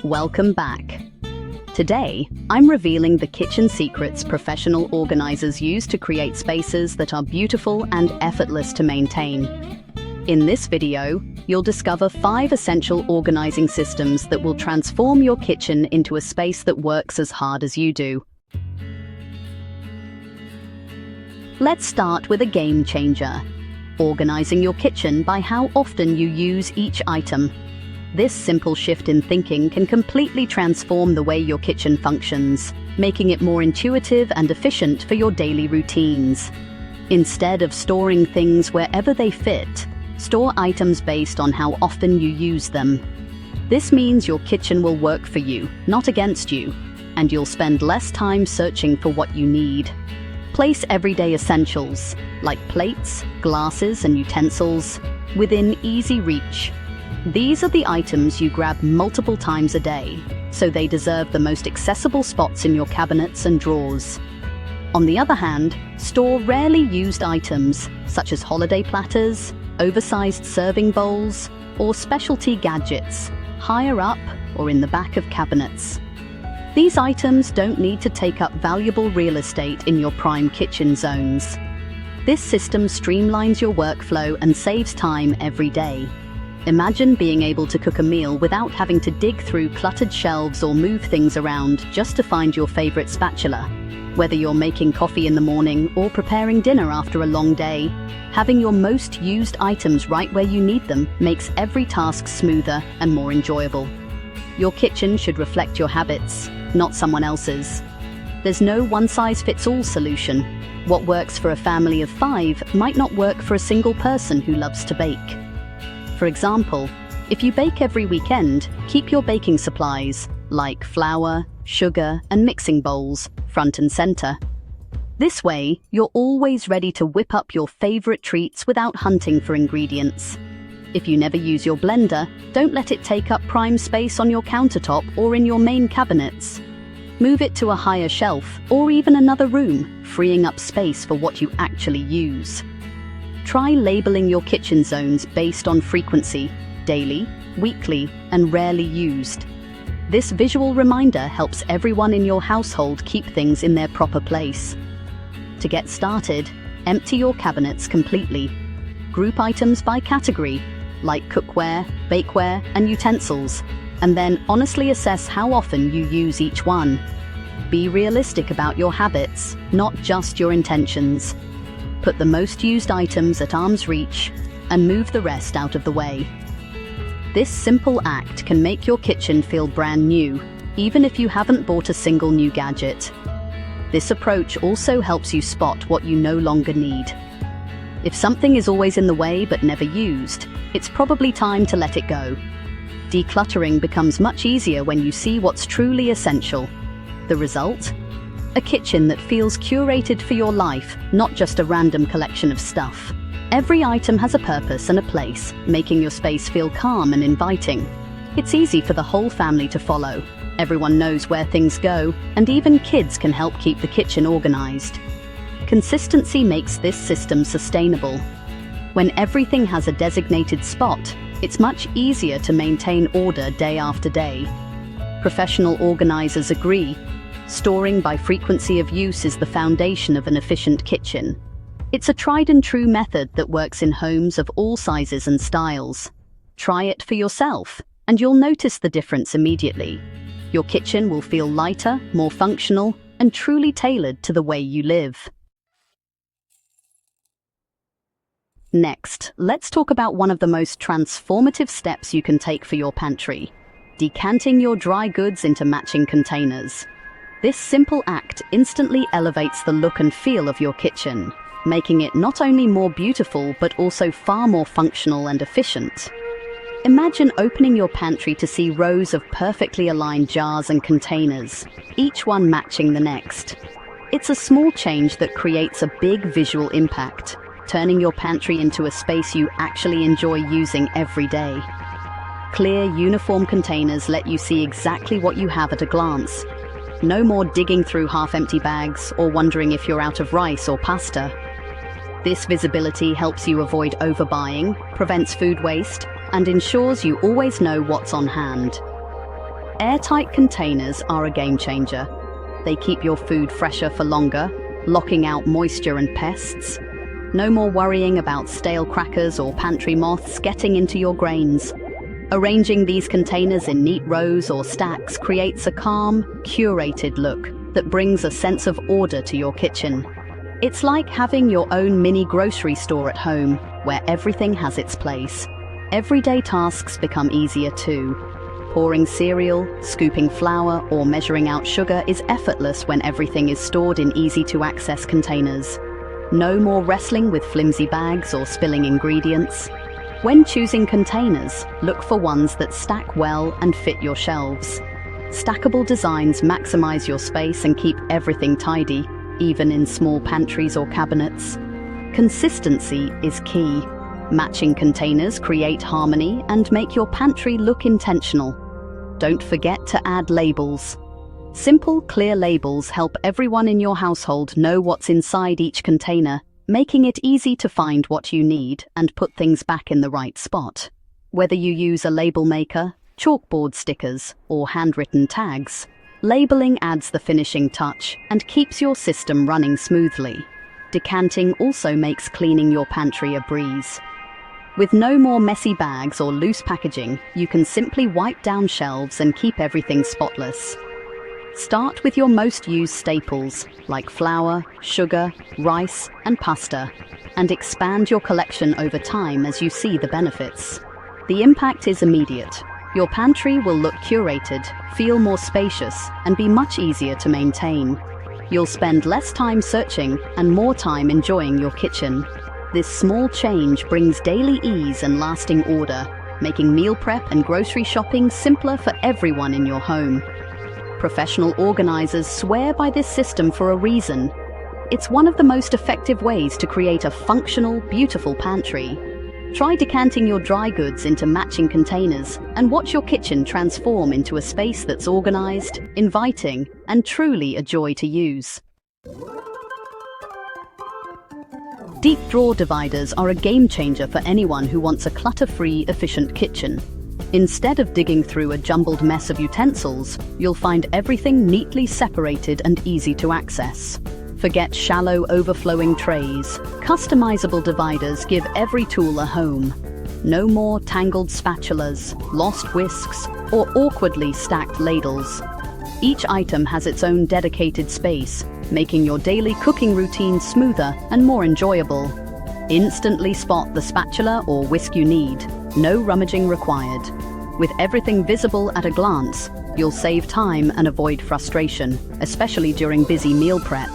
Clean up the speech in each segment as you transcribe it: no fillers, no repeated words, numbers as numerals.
Welcome back. Today, I'm revealing the kitchen secrets professional organizers use to create spaces that are beautiful and effortless to maintain. In this video, you'll discover 5 essential organizing systems that will transform your kitchen into a space that works as hard as you do. Let's start with a game changer: organizing your kitchen by how often you use each item. This simple shift in thinking can completely transform the way your kitchen functions, making it more intuitive and efficient for your daily routines. Instead of storing things wherever they fit, store items based on how often you use them. This means your kitchen will work for you, not against you, and you'll spend less time searching for what you need. Place everyday essentials, like plates, glasses, and utensils, within easy reach. These are the items you grab multiple times a day, so they deserve the most accessible spots in your cabinets and drawers. On the other hand, store rarely used items, such as holiday platters, oversized serving bowls, or specialty gadgets, higher up or in the back of cabinets. These items don't need to take up valuable real estate in your prime kitchen zones. This system streamlines your workflow and saves time every day. Imagine being able to cook a meal without having to dig through cluttered shelves or move things around just to find your favorite spatula. Whether you're making coffee in the morning or preparing dinner after a long day, having your most used items right where you need them makes every task smoother and more enjoyable. Your kitchen should reflect your habits, not someone else's. There's no one-size-fits-all solution. What works for a family of 5 might not work for a single person who loves to bake. For example, if you bake every weekend, keep your baking supplies, like flour, sugar, and mixing bowls, front and center. This way, you're always ready to whip up your favorite treats without hunting for ingredients. If you never use your blender, don't let it take up prime space on your countertop or in your main cabinets. Move it to a higher shelf or even another room, freeing up space for what you actually use. Try labeling your kitchen zones based on frequency: daily, weekly, and rarely used. This visual reminder helps everyone in your household keep things in their proper place. To get started, empty your cabinets completely. Group items by category, like cookware, bakeware, and utensils, and then honestly assess how often you use each one. Be realistic about your habits, not just your intentions. Put the most used items at arm's reach and move the rest out of the way. This simple act can make your kitchen feel brand new, even if you haven't bought a single new gadget. This approach also helps you spot what you no longer need. If something is always in the way but never used, it's probably time to let it go. Decluttering becomes much easier when you see what's truly essential. The result? A kitchen that feels curated for your life, not just a random collection of stuff. Every item has a purpose and a place, making your space feel calm and inviting. It's easy for the whole family to follow. Everyone knows where things go, and even kids can help keep the kitchen organized. Consistency makes this system sustainable. When everything has a designated spot, it's much easier to maintain order day after day. Professional organizers agree. Storing by frequency of use is the foundation of an efficient kitchen. It's a tried and true method that works in homes of all sizes and styles. Try it for yourself, and you'll notice the difference immediately. Your kitchen will feel lighter, more functional, and truly tailored to the way you live. Next, let's talk about one of the most transformative steps you can take for your pantry: decanting your dry goods into matching containers. This simple act instantly elevates the look and feel of your kitchen, making it not only more beautiful but also far more functional and efficient. Imagine opening your pantry to see rows of perfectly aligned jars and containers, each one matching the next. It's a small change that creates a big visual impact, turning your pantry into a space you actually enjoy using every day. Clear, uniform containers let you see exactly what you have at a glance. No more digging through half-empty bags or wondering if you're out of rice or pasta. This visibility helps you avoid overbuying, prevents food waste, and ensures you always know what's on hand. Airtight containers are a game changer. They keep your food fresher for longer, locking out moisture and pests. No more worrying about stale crackers or pantry moths getting into your grains. Arranging these containers in neat rows or stacks creates a calm, curated look that brings a sense of order to your kitchen. It's like having your own mini grocery store at home, where everything has its place. Everyday tasks become easier too. Pouring cereal, scooping flour, or measuring out sugar is effortless when everything is stored in easy-to-access containers. No more wrestling with flimsy bags or spilling ingredients. When choosing containers, look for ones that stack well and fit your shelves. Stackable designs maximize your space and keep everything tidy, even in small pantries or cabinets. Consistency is key. Matching containers create harmony and make your pantry look intentional. Don't forget to add labels. Simple, clear labels help everyone in your household know what's inside each container, making it easy to find what you need and put things back in the right spot. Whether you use a label maker, chalkboard stickers, or handwritten tags, labeling adds the finishing touch and keeps your system running smoothly. Decanting also makes cleaning your pantry a breeze. With no more messy bags or loose packaging, you can simply wipe down shelves and keep everything spotless. Start with your most used staples, like flour, sugar, rice, and pasta, and expand your collection over time as you see the benefits. The impact is immediate. Your pantry will look curated, feel more spacious, and be much easier to maintain. You'll spend less time searching and more time enjoying your kitchen. This small change brings daily ease and lasting order, making meal prep and grocery shopping simpler for everyone in your home. Professional organizers swear by this system for a reason. It's one of the most effective ways to create a functional, beautiful pantry. Try decanting your dry goods into matching containers and watch your kitchen transform into a space that's organized, inviting, and truly a joy to use. Deep drawer dividers are a game changer for anyone who wants a clutter-free, efficient kitchen. Instead of digging through a jumbled mess of utensils, you'll find everything neatly separated and easy to access. Forget shallow, overflowing trays. Customizable dividers give every tool a home. No more tangled spatulas, lost whisks, or awkwardly stacked ladles. Each item has its own dedicated space, making your daily cooking routine smoother and more enjoyable. Instantly spot the spatula or whisk you need. No rummaging required. With everything visible at a glance, you'll save time and avoid frustration, especially during busy meal prep.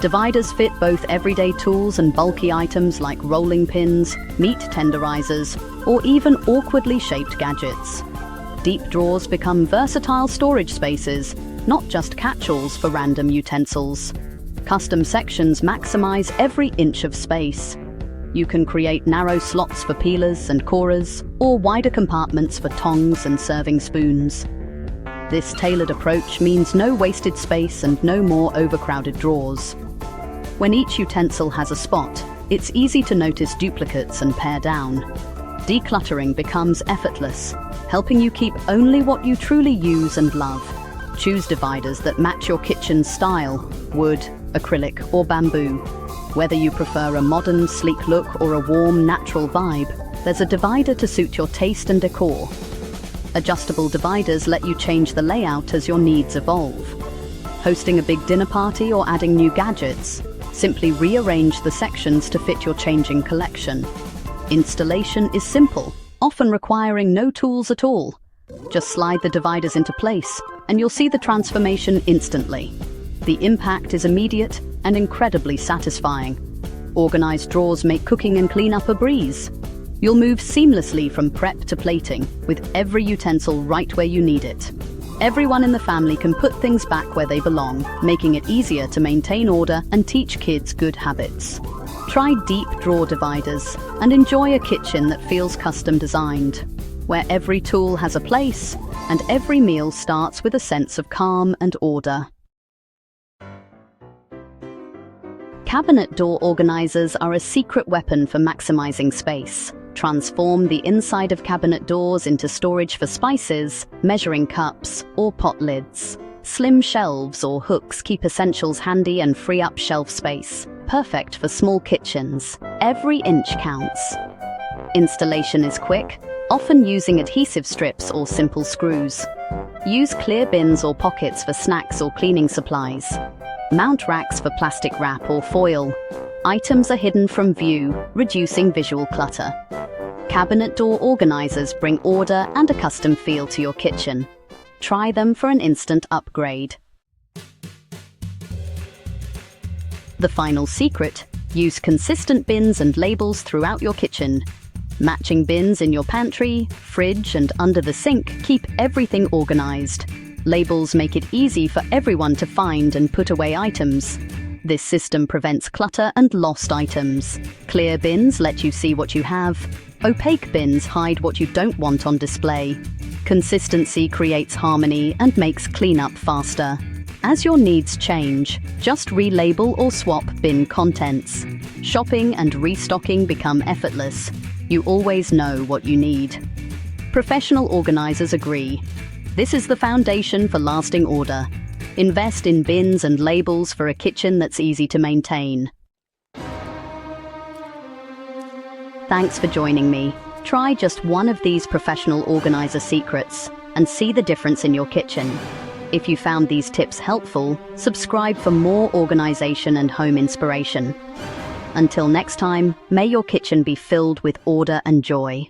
Dividers fit both everyday tools and bulky items like rolling pins, meat tenderizers, or even awkwardly shaped gadgets. Deep drawers become versatile storage spaces, not just catch-alls for random utensils. Custom sections maximize every inch of space. You can create narrow slots for peelers and corers, or wider compartments for tongs and serving spoons. This tailored approach means no wasted space and no more overcrowded drawers. When each utensil has a spot, it's easy to notice duplicates and pare down. Decluttering becomes effortless, helping you keep only what you truly use and love. Choose dividers that match your kitchen's style: wood, acrylic, or bamboo. Whether you prefer a modern, sleek look or a warm, natural vibe, there's a divider to suit your taste and decor. Adjustable dividers let you change the layout as your needs evolve. Hosting a big dinner party or adding new gadgets, simply rearrange the sections to fit your changing collection. Installation is simple, often requiring no tools at all. Just slide the dividers into place, and you'll see the transformation instantly. The impact is immediate and incredibly satisfying. Organized drawers make cooking and cleanup a breeze. You'll move seamlessly from prep to plating, with every utensil right where you need it. Everyone in the family can put things back where they belong, making it easier to maintain order and teach kids good habits. Try deep drawer dividers and enjoy a kitchen that feels custom designed, where every tool has a place and every meal starts with a sense of calm and order. Cabinet door organizers are a secret weapon for maximizing space. Transform the inside of cabinet doors into storage for spices, measuring cups, or pot lids. Slim shelves or hooks keep essentials handy and free up shelf space. Perfect for small kitchens. Every inch counts. Installation is quick, often using adhesive strips or simple screws. Use clear bins or pockets for snacks or cleaning supplies. Mount racks for plastic wrap or foil. Items are hidden from view, reducing visual clutter. Cabinet door organizers bring order and a custom feel to your kitchen. Try them for an instant upgrade. The final secret: use consistent bins and labels throughout your kitchen. Matching bins in your pantry, fridge, and under the sink keep everything organized. Labels make it easy for everyone to find and put away items. This system prevents clutter and lost items. Clear bins let you see what you have. Opaque bins hide what you don't want on display. Consistency creates harmony and makes cleanup faster. As your needs change, just relabel or swap bin contents. Shopping and restocking become effortless. You always know what you need. Professional organizers agree. This is the foundation for lasting order. Invest in bins and labels for a kitchen that's easy to maintain. Thanks for joining me. Try just one of these professional organizer secrets and see the difference in your kitchen. If you found these tips helpful, subscribe for more organization and home inspiration. Until next time, may your kitchen be filled with order and joy.